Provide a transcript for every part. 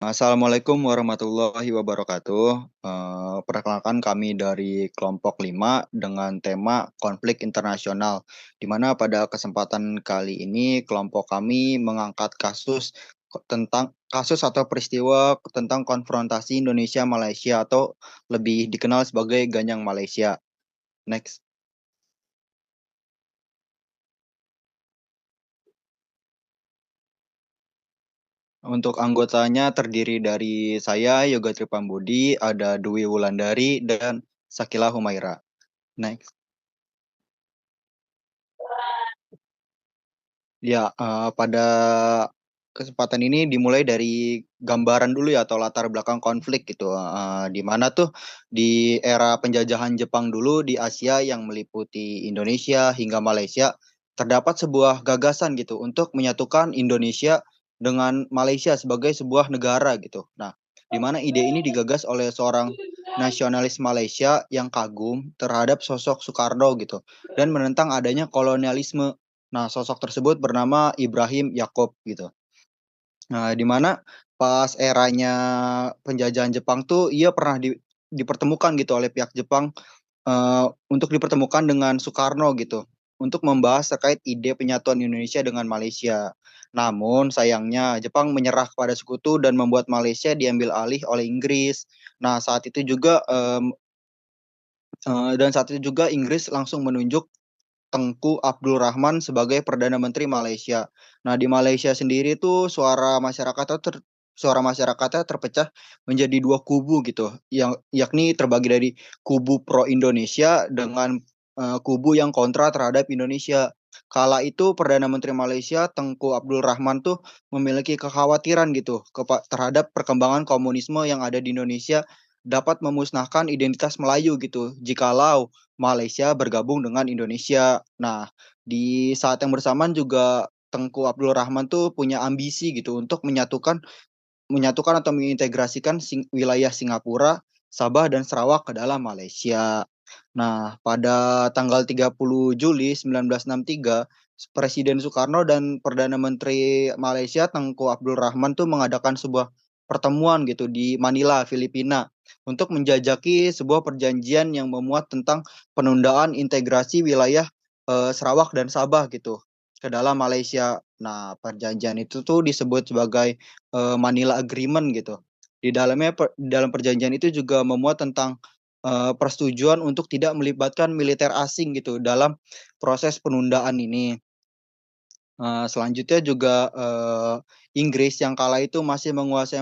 Assalamualaikum warahmatullahi wabarakatuh. Perkenalkan kami dari kelompok 5 dengan tema konflik internasional, di mana pada kesempatan kali ini kelompok kami mengangkat kasus atau peristiwa tentang konfrontasi Indonesia-Malaysia atau lebih dikenal sebagai Ganyang Malaysia. Next. Untuk anggotanya terdiri dari saya, Yoga Tripambudi, ada Dwi Wulandari, dan Sakila Humaira. Next. Ya, pada kesempatan ini dimulai dari gambaran dulu ya atau latar belakang konflik gitu. Di mana tuh di era penjajahan Jepang dulu di Asia yang meliputi Indonesia hingga Malaysia terdapat sebuah gagasan gitu untuk menyatukan Indonesia dengan Malaysia sebagai sebuah negara gitu. Nah, di mana ide ini digagas oleh seorang nasionalis Malaysia yang kagum terhadap sosok Soekarno gitu dan menentang adanya kolonialisme. Nah, sosok tersebut bernama Ibrahim Yakob gitu. Nah, di mana pas eranya penjajahan Jepang tuh ia pernah dipertemukan gitu oleh pihak Jepang untuk dipertemukan dengan Soekarno gitu untuk membahas terkait ide penyatuan Indonesia dengan Malaysia. Namun sayangnya Jepang menyerah kepada sekutu dan membuat Malaysia diambil alih oleh Inggris. Nah, saat itu juga Inggris langsung menunjuk Tengku Abdul Rahman sebagai Perdana Menteri Malaysia. Nah, di Malaysia sendiri tuh suara masyarakatnya terpecah menjadi dua kubu gitu, yang yakni terbagi dari kubu pro Indonesia dengan kubu yang kontra terhadap Indonesia. Kala itu Perdana Menteri Malaysia Tengku Abdul Rahman tuh memiliki kekhawatiran gitu terhadap perkembangan komunisme yang ada di Indonesia dapat memusnahkan identitas Melayu gitu jikalau Malaysia bergabung dengan Indonesia. Nah, di saat yang bersamaan juga Tengku Abdul Rahman tuh punya ambisi gitu untuk menyatukan atau mengintegrasikan wilayah Singapura, Sabah dan Sarawak ke dalam Malaysia. Nah, pada tanggal 30 Juli 1963, Presiden Soekarno dan Perdana Menteri Malaysia Tengku Abdul Rahman tuh mengadakan sebuah pertemuan gitu di Manila, Filipina untuk menjajaki sebuah perjanjian yang memuat tentang penundaan integrasi wilayah Sarawak dan Sabah gitu ke dalam Malaysia. Nah, perjanjian itu tuh disebut sebagai Manila Agreement gitu. Di dalam perjanjian itu juga memuat tentang persetujuan untuk tidak melibatkan militer asing gitu dalam proses penundaan ini. Selanjutnya juga Inggris yang kala itu masih menguasai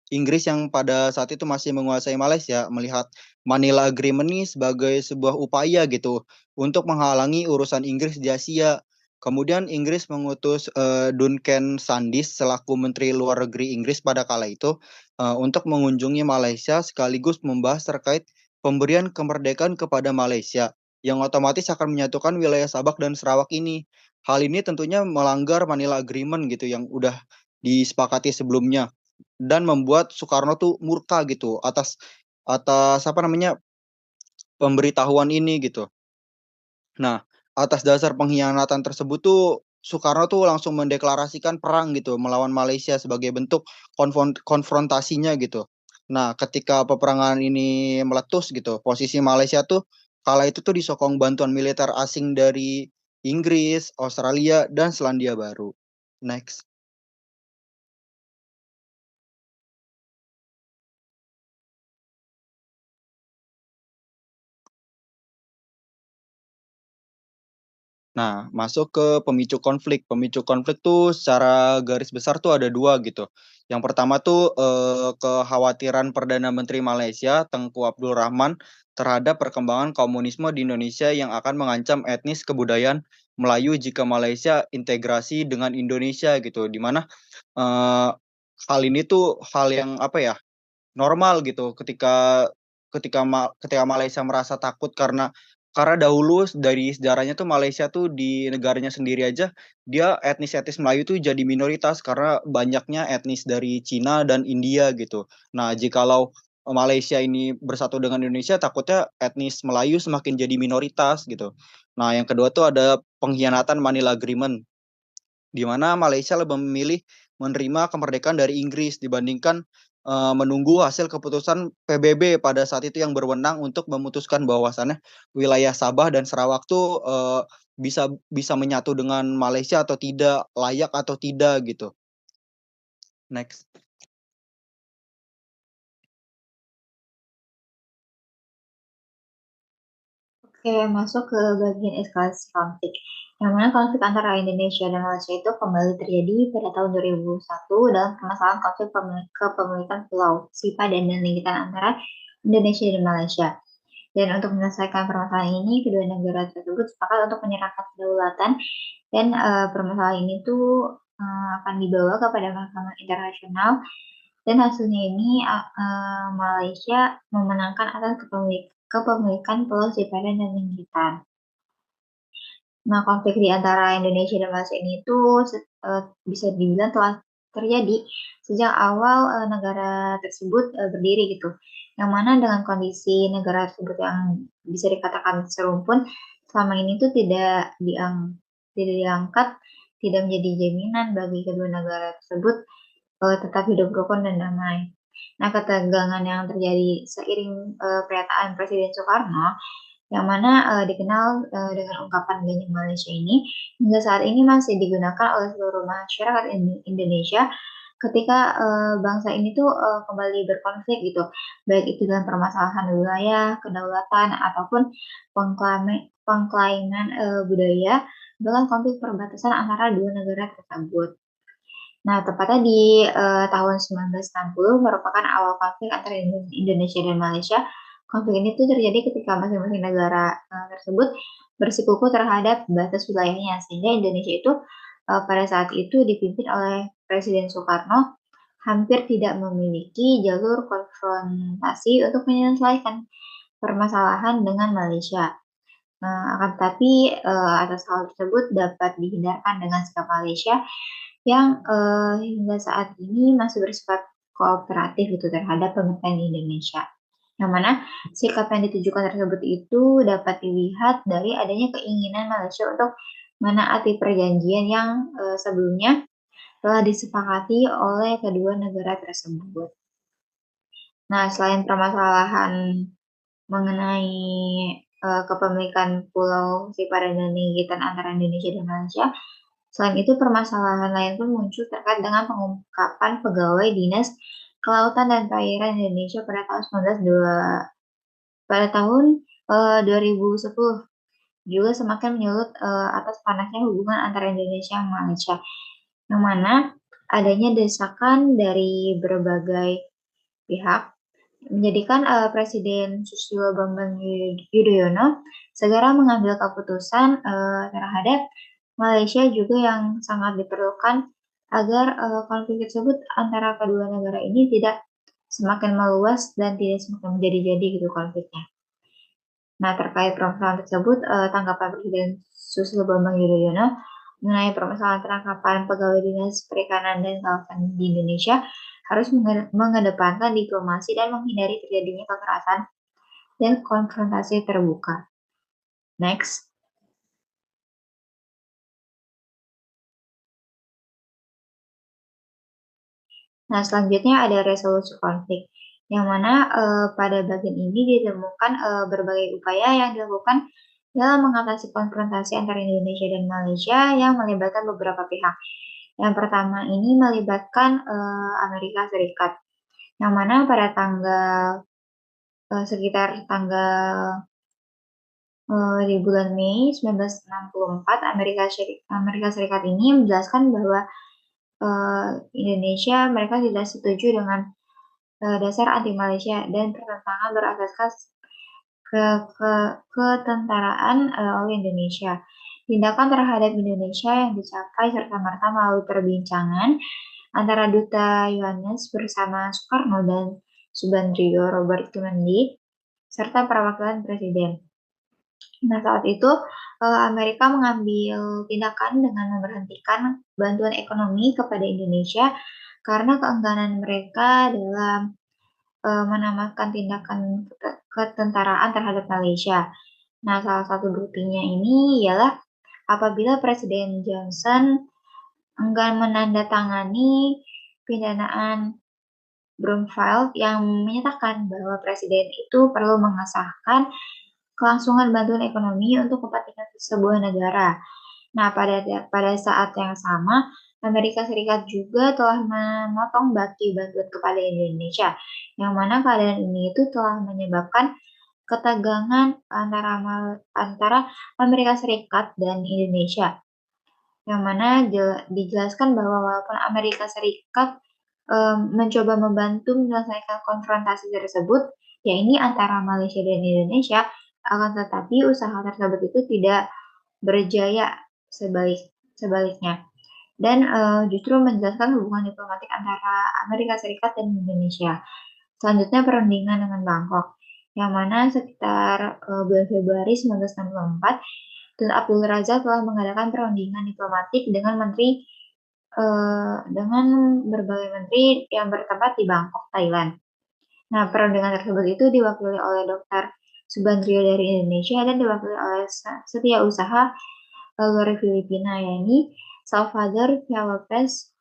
Inggris yang pada saat itu masih menguasai Malaysia melihat Manila Agreement ini sebagai sebuah upaya gitu untuk menghalangi urusan Inggris di Asia. Kemudian Inggris mengutus Duncan Sandys selaku Menteri Luar Negeri Inggris pada kala itu untuk mengunjungi Malaysia sekaligus membahas terkait pemberian kemerdekaan kepada Malaysia yang otomatis akan menyatukan wilayah Sabak dan Sarawak ini. Hal ini tentunya melanggar Manila Agreement gitu yang udah disepakati sebelumnya dan membuat Soekarno tuh murka gitu atas atas apa namanya pemberitahuan ini gitu. Nah, atas dasar pengkhianatan tersebut tuh Soekarno tuh langsung mendeklarasikan perang gitu melawan Malaysia sebagai bentuk konfrontasinya gitu. Nah, ketika peperangan ini meletus gitu, posisi Malaysia tuh kala itu tuh disokong bantuan militer asing dari Inggris, Australia, dan Selandia Baru. Next. Nah, masuk ke pemicu konflik. Pemicu konflik tuh secara garis besar tuh ada dua gitu. Yang pertama tuh kekhawatiran Perdana Menteri Malaysia Tengku Abdul Rahman terhadap perkembangan komunisme di Indonesia yang akan mengancam etnis kebudayaan Melayu jika Malaysia integrasi dengan Indonesia gitu. Di mana eh, hal ini tuh hal yang apa ya normal gitu ketika Malaysia merasa takut karena dahulu dari sejarahnya tuh Malaysia tuh di negaranya sendiri aja dia etnis-etnis Melayu tuh jadi minoritas karena banyaknya etnis dari Cina dan India gitu. Nah, jikalau Malaysia ini bersatu dengan Indonesia takutnya etnis Melayu semakin jadi minoritas gitu. Nah, yang kedua tuh ada pengkhianatan Manila Agreement di mana Malaysia lebih memilih menerima kemerdekaan dari Inggris dibandingkan, menunggu hasil keputusan PBB pada saat itu yang berwenang untuk memutuskan bahwasannya wilayah Sabah dan Sarawak tuh, bisa bisa menyatu dengan Malaysia atau tidak, layak atau tidak gitu. Next. Oke, masuk ke bagian eskalasi konflik. Yang mana konflik antara Indonesia dan Malaysia itu kembali terjadi pada tahun 2001 dalam permasalahan konflik kepemilikan pulau Sipa dan Neligitan antara Indonesia dan Malaysia. Dan untuk menyelesaikan permasalahan ini, kedua negara tersebut sepakat untuk menyerahkan kedaulatan dan permasalahan ini tuh akan dibawa kepada Mahkamah Internasional dan hasilnya ini Malaysia memenangkan atas kepemilikan Pulau Sipadan dan Ninggitan. Nah, konflik di antara Indonesia dan Malaysia ini tuh bisa dibilang telah terjadi sejak awal negara tersebut berdiri gitu. Yang mana dengan kondisi negara tersebut yang bisa dikatakan serumpun selama ini tuh tidak diangkat, tidak menjadi jaminan bagi kedua negara tersebut tetap hidup rukun dan damai. Nah, ketegangan yang terjadi seiring pernyataan Presiden Soekarno yang mana dikenal dengan ungkapan Gajah Malaysia ini hingga saat ini masih digunakan oleh seluruh masyarakat Indonesia ketika bangsa ini tuh kembali berkonflik gitu, baik itu dalam permasalahan wilayah, kedaulatan ataupun pengklaiman budaya, bahkan konflik perbatasan antara dua negara tersebut. Nah, tepatnya di tahun 1960 merupakan awal konflik antara Indonesia dan Malaysia. Konflik ini tuh terjadi ketika masing-masing negara tersebut bersikukuh terhadap batas wilayahnya, sehingga Indonesia itu pada saat itu dipimpin oleh Presiden Soekarno hampir tidak memiliki jalur konfrontasi untuk menyelesaikan permasalahan dengan Malaysia. Akan tetapi atas hal tersebut dapat dihindarkan dengan sikap Malaysia yang hingga saat ini masih bersifat kooperatif gitu terhadap pemerintahan Indonesia. Yang mana sikap yang ditujukan tersebut itu dapat dilihat dari adanya keinginan Malaysia untuk menaati perjanjian yang sebelumnya telah disepakati oleh kedua negara tersebut. Nah, selain permasalahan mengenai kepemilikan Pulau Sipadan dan Ninggitan antara Indonesia dan Malaysia, selain itu, permasalahan lain pun muncul terkait dengan pengungkapan pegawai Dinas Kelautan dan Perairan Indonesia pada tahun 2010 juga semakin menyulut atas panasnya hubungan antara Indonesia dan Malaysia, yang mana adanya desakan dari berbagai pihak menjadikan Presiden Susilo Bambang Yudhoyono segera mengambil keputusan terhadap Malaysia juga yang sangat diperlukan agar konflik tersebut antara kedua negara ini tidak semakin meluas dan tidak semakin menjadi-jadi gitu konfliknya. Nah, terkait permasalahan tersebut, tanggapan Presiden Susilo Bambang Yudhoyono mengenai permasalahan penangkapan pegawai dinas perikanan dan kelautan di Indonesia harus mengedepankan diplomasi dan menghindari terjadinya kekerasan dan konfrontasi terbuka. Next. Nah, selanjutnya ada resolusi konflik, yang mana pada bagian ini ditemukan berbagai upaya yang dilakukan dalam mengatasi konfrontasi antara Indonesia dan Malaysia yang melibatkan beberapa pihak. Yang pertama ini melibatkan Amerika Serikat, yang mana pada sekitar tanggal di bulan Mei 1964 Amerika Serikat ini menjelaskan bahwa Indonesia mereka tidak setuju dengan dasar anti Malaysia dan pertentangan berasaskan ke, ke ketentaraan oleh Indonesia. Tindakan terhadap Indonesia yang dicapai serta-merta melalui perbincangan antara Duta Yohanes bersama Soekarno dan Subandrio Robert Kimendi serta perwakilan Presiden. Nah, saat itu Amerika mengambil tindakan dengan memberhentikan bantuan ekonomi kepada Indonesia karena keengganan mereka dalam menamakan tindakan ketentaraan terhadap Malaysia. Nah, salah satu buktinya ini ialah apabila Presiden Johnson enggan menandatangani pendanaan Bromfield yang menyatakan bahwa presiden itu perlu mengesahkan kelangsungan bantuan ekonomi untuk kepentingan sebuah negara. Nah, pada saat yang sama, Amerika Serikat juga telah memotong baki bantuan kepada Indonesia, yang mana keadaan ini itu telah menyebabkan ketegangan antara Amerika Serikat dan Indonesia, yang mana dijelaskan bahwa walaupun Amerika Serikat mencoba membantu menyelesaikan konfrontasi tersebut, ya ini antara Malaysia dan Indonesia, akan tetapi usaha tersebut itu tidak berjaya sebaliknya. Dan justru menjelaskan hubungan diplomatik antara Amerika Serikat dan Indonesia. Selanjutnya perundingan dengan Bangkok, yang mana sekitar bulan Februari 1964, Tun Abdul Razak telah mengadakan perundingan diplomatik dengan berbagai menteri yang bertempat di Bangkok, Thailand. Nah, perundingan tersebut itu diwakili oleh Dr. Subandrio dari Indonesia dan diwakili oleh Setiausaha dari Filipina, yakni Salvador Lopez,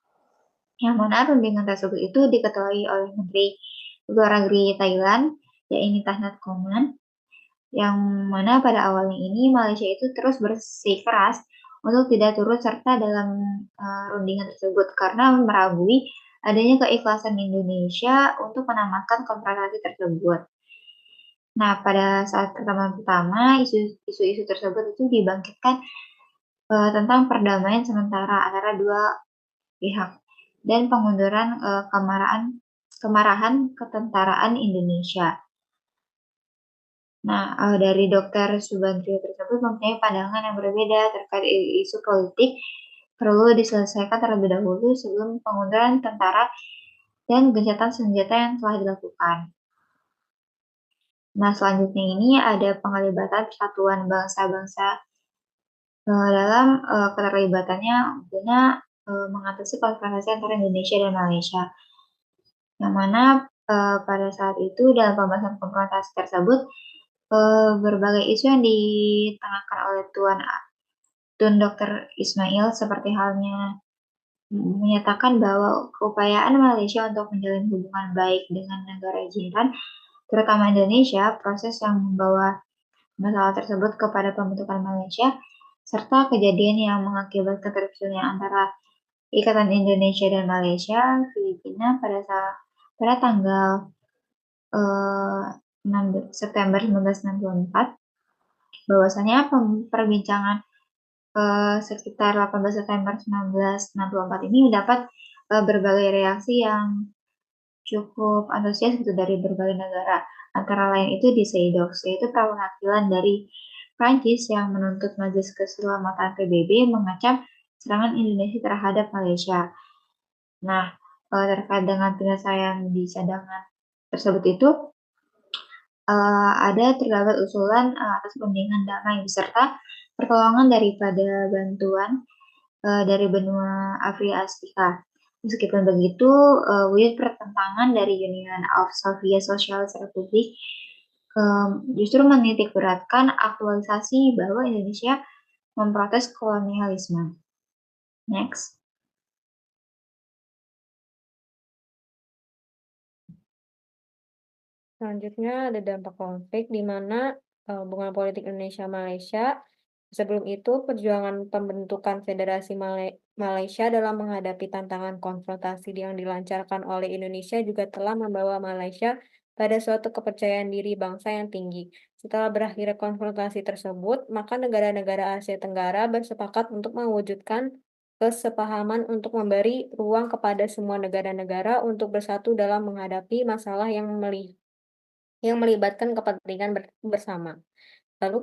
yang mana perundingan tersebut itu diketuai oleh Menteri Luar Negeri Thailand, yakni Tahnat Koman, yang mana pada awalnya ini Malaysia itu terus bersikeras untuk tidak turut serta dalam rundingan tersebut karena meragui adanya keikhlasan Indonesia untuk menamatkan konfrontasi tersebut. Nah, pada saat pertemuan isu-isu tersebut itu dibangkitkan tentang perdamaian sementara antara dua pihak dan pengunduran kemarahan ketentaraan Indonesia. Nah, dari Dr. Subandrio tersebut mempunyai pandangan yang berbeda terkait isu politik perlu diselesaikan terlebih dahulu sebelum pengunduran tentara dan gencatan senjata yang telah dilakukan. Nah, selanjutnya ini ada penglibatan persatuan bangsa-bangsa dalam keterlibatannya guna mengatasi konfrontasi antara Indonesia dan Malaysia. Yang mana pada saat itu dalam pembahasan konfrontasi tersebut berbagai isu yang ditengahkan oleh Tun Dr. Ismail seperti halnya menyatakan bahwa keupayaan Malaysia untuk menjalin hubungan baik dengan negara jiran, terutama Indonesia, proses yang membawa masalah tersebut kepada pembentukan Malaysia, serta kejadian yang mengakibatkan terciptanya antara Ikatan Indonesia dan Malaysia, Filipina pada tanggal 6 September 1964, bahwasanya perbincangan sekitar 18 September 1964 ini mendapat berbagai reaksi yang cukup antusias gitu dari berbagai negara. Antara lain itu di CEDAW, yaitu perwakilan dari Prancis yang menuntut Majelis Keselamatan PBB mengecam serangan Indonesia terhadap Malaysia. Nah, terkait dengan penyelesaian di cadangan tersebut itu terdapat usulan atas perundingan damai beserta pertolongan daripada bantuan dari benua Afrika. Meskipun begitu, wujud pertentangan dari Union of Soviet Socialist Republic justru menitikberatkan aktualisasi bahwa Indonesia memprotes kolonialisme. Next. Selanjutnya ada dampak konflik di mana hubungan politik Indonesia-Malaysia. Sebelum itu, perjuangan pembentukan Federasi Malaysia dalam menghadapi tantangan konfrontasi yang dilancarkan oleh Indonesia juga telah membawa Malaysia pada suatu kepercayaan diri bangsa yang tinggi. Setelah berakhir konfrontasi tersebut, maka negara-negara Asia Tenggara bersepakat untuk mewujudkan kesepahaman untuk memberi ruang kepada semua negara-negara untuk bersatu dalam menghadapi masalah yang melibatkan kepentingan bersama. Lalu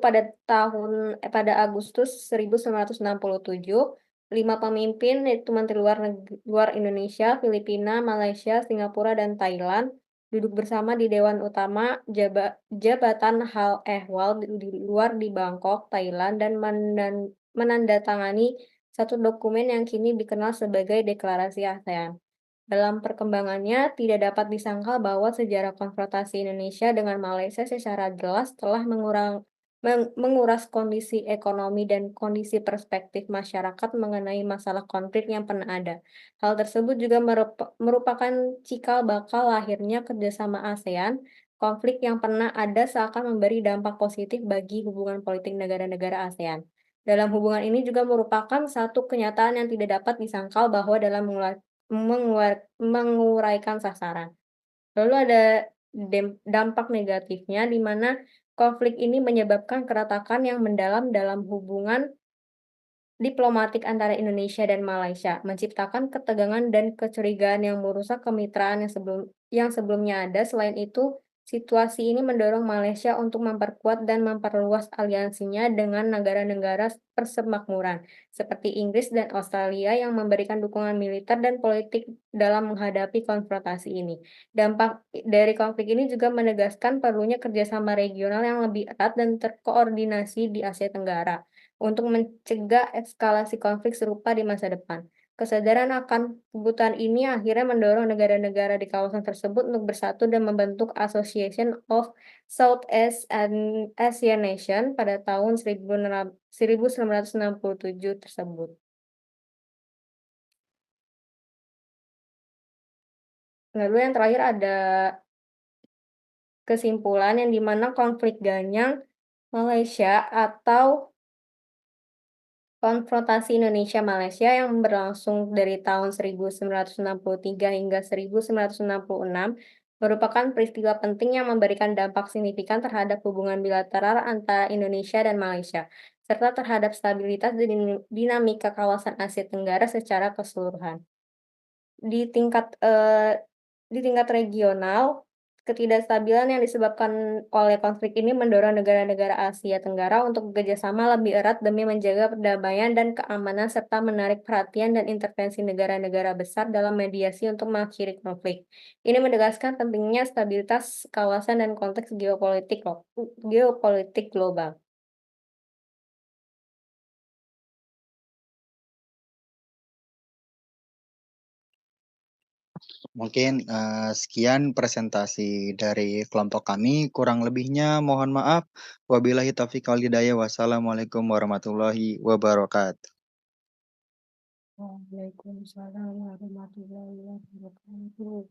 pada Agustus 1967, 5 pemimpin yaitu Menteri Luar Indonesia, Filipina, Malaysia, Singapura, dan Thailand duduk bersama di Dewan Utama Jabatan Hal Ehwal di Bangkok, Thailand, dan menandatangani satu dokumen yang kini dikenal sebagai Deklarasi ASEAN. Dalam perkembangannya, tidak dapat disangkal bahwa sejarah konfrontasi Indonesia dengan Malaysia secara jelas telah menguras kondisi ekonomi dan kondisi perspektif masyarakat mengenai masalah konflik yang pernah ada. Hal tersebut juga merupakan cikal bakal lahirnya kerjasama ASEAN. Konflik yang pernah ada seakan memberi dampak positif bagi hubungan politik negara-negara ASEAN. Dalam hubungan ini juga merupakan satu kenyataan yang tidak dapat disangkal bahwa dalam menguraikan sasaran. Lalu ada dampak negatifnya di mana konflik ini menyebabkan keretakan yang mendalam dalam hubungan diplomatik antara Indonesia dan Malaysia, menciptakan ketegangan dan kecurigaan yang merusak kemitraan yang sebelumnya ada. Selain itu, situasi ini mendorong Malaysia untuk memperkuat dan memperluas aliansinya dengan negara-negara persemakmuran, seperti Inggris dan Australia yang memberikan dukungan militer dan politik dalam menghadapi konfrontasi ini. Dampak dari konflik ini juga menegaskan perlunya kerjasama regional yang lebih erat dan terkoordinasi di Asia Tenggara untuk mencegah eskalasi konflik serupa di masa depan. Kesadaran akan kebutuhan ini akhirnya mendorong negara-negara di kawasan tersebut untuk bersatu dan membentuk Association of Southeast Asian Nation pada tahun 1967 tersebut. Lalu yang terakhir ada kesimpulan yang dimana konflik Ganyang Malaysia atau konfrontasi Indonesia-Malaysia yang berlangsung dari tahun 1963 hingga 1966 merupakan peristiwa penting yang memberikan dampak signifikan terhadap hubungan bilateral antara Indonesia dan Malaysia, serta terhadap stabilitas dan dinamika kawasan Asia Tenggara secara keseluruhan. Di tingkat regional, ketidakstabilan yang disebabkan oleh konflik ini mendorong negara-negara Asia Tenggara untuk bekerjasama lebih erat demi menjaga perdamaian dan keamanan serta menarik perhatian dan intervensi negara-negara besar dalam mediasi untuk mengakhiri konflik. Ini menegaskan pentingnya stabilitas kawasan dan konteks geopolitik global. Mungkin, sekian presentasi dari kelompok kami, kurang lebihnya mohon maaf. Wabillahi taufiq wal hidayah. Wassalamualaikum warahmatullahi wabarakatuh. Waalaikumsalam warahmatullahi wabarakatuh.